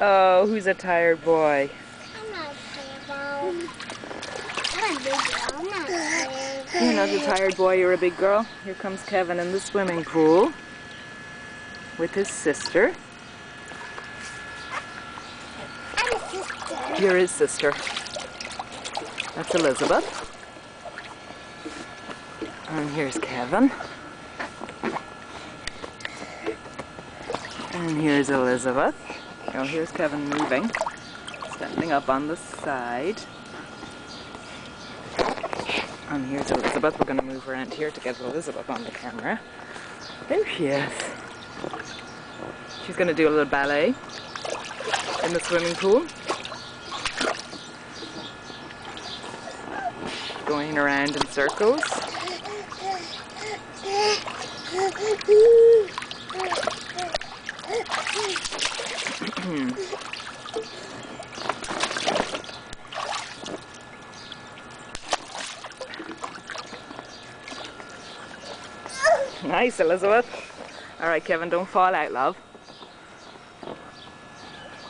Oh, who's a tired boy? I'm not tired. I'm a big girl. I'm not tired. You're not a tired boy, you're a big girl. Here comes Kevin in the swimming pool with his sister. I'm a sister. You're his sister. That's Elizabeth. And here's Kevin. And here's Elizabeth. Oh, here's Kevin moving, standing up on the side. And here's Elizabeth. We're going to move around here to get Elizabeth on the camera. There she is. She's going to do a little ballet in the swimming pool. Going around in circles. Nice, Elizabeth. All right, Kevin, don't fall out, love.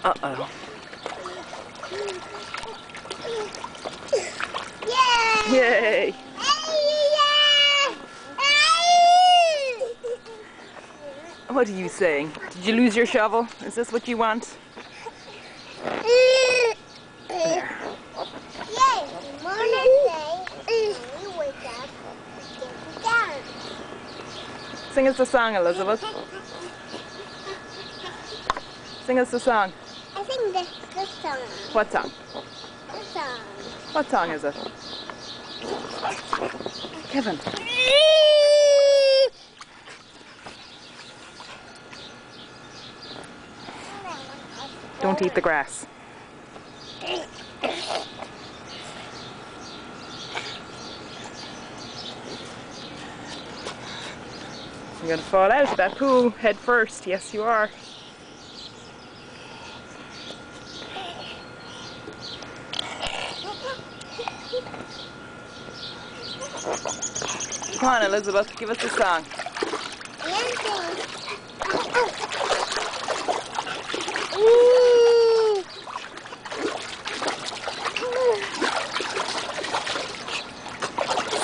Uh-oh. Yay! Yay! What are you saying? Did you lose your shovel? Is this what you want? There. Yay! Morning day. When you wake up, get down. Sing us a song, Elizabeth. Sing us a song. I think this song. What song? This song. What song is it? Kevin. Don't eat the grass. You're going to fall out of that pool head first. Yes, you are. Come on, Elizabeth, give us a song.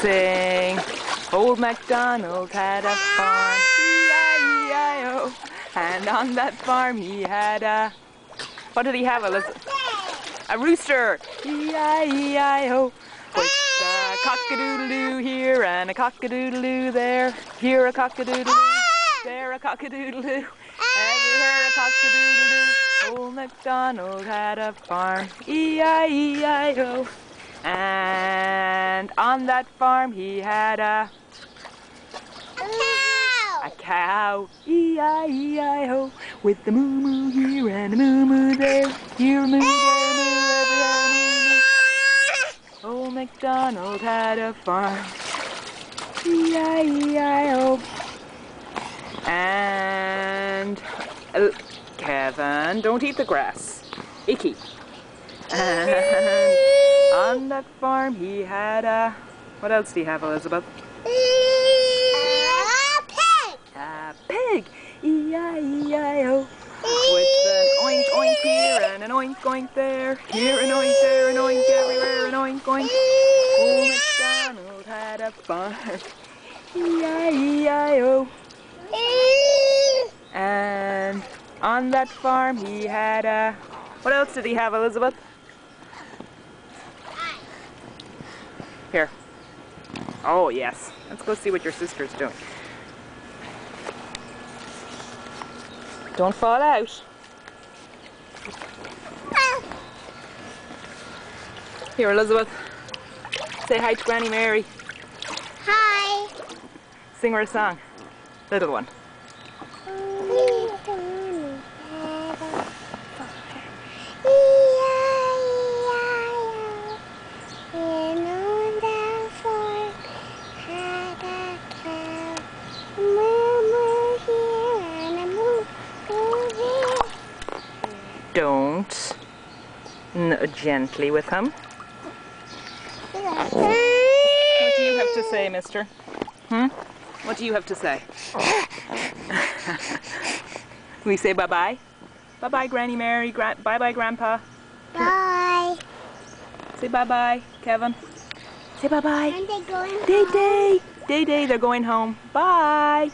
Sing. Old MacDonald had a farm, E-I-E-I-O, and on that farm he had a... What did he have, Elizabeth? A rooster, E-I-E-I-O. With a cock-a-doodle-doo here and a cock-a-doodle-doo there. Here a cock-a-doodle-doo, there a cock-a-doodle-doo, everywhere a cock-a-doodle-doo. Old MacDonald had a farm, E-I-E-I-O. And on that farm he had a cow, E-I-E-I-O, with the moo-moo here and a moo-moo there, here a moo, there a moo, everywhere a moo-moo. Old MacDonald had a farm, E-I-E-I-O. And Kevin, don't eat the grass, icky. And on that farm he had a... What else do you have, Elizabeth? A pig, E-I-E-I-O, with an oink oink here and an oink oink there, here an oink, there an oink, everywhere an oink oink. Old MacDonald had a farm, E-I-E-I-O. And on that farm he had a... What else did he have, Elizabeth? Here. Oh, yes. Let's go see what your sister's doing. Don't fall out. Here, Elizabeth. Say hi to Granny Mary. Hi. Sing her a song. Little one. Don't. No, gently with him. What do you have to say, mister? What do you have to say? We say bye-bye? Bye-bye, Granny Mary. Bye-bye, Grandpa. Bye. Say bye-bye, Kevin. Say bye-bye. Aren't they going home? Day-Day. Day-Day, they're going home. Bye.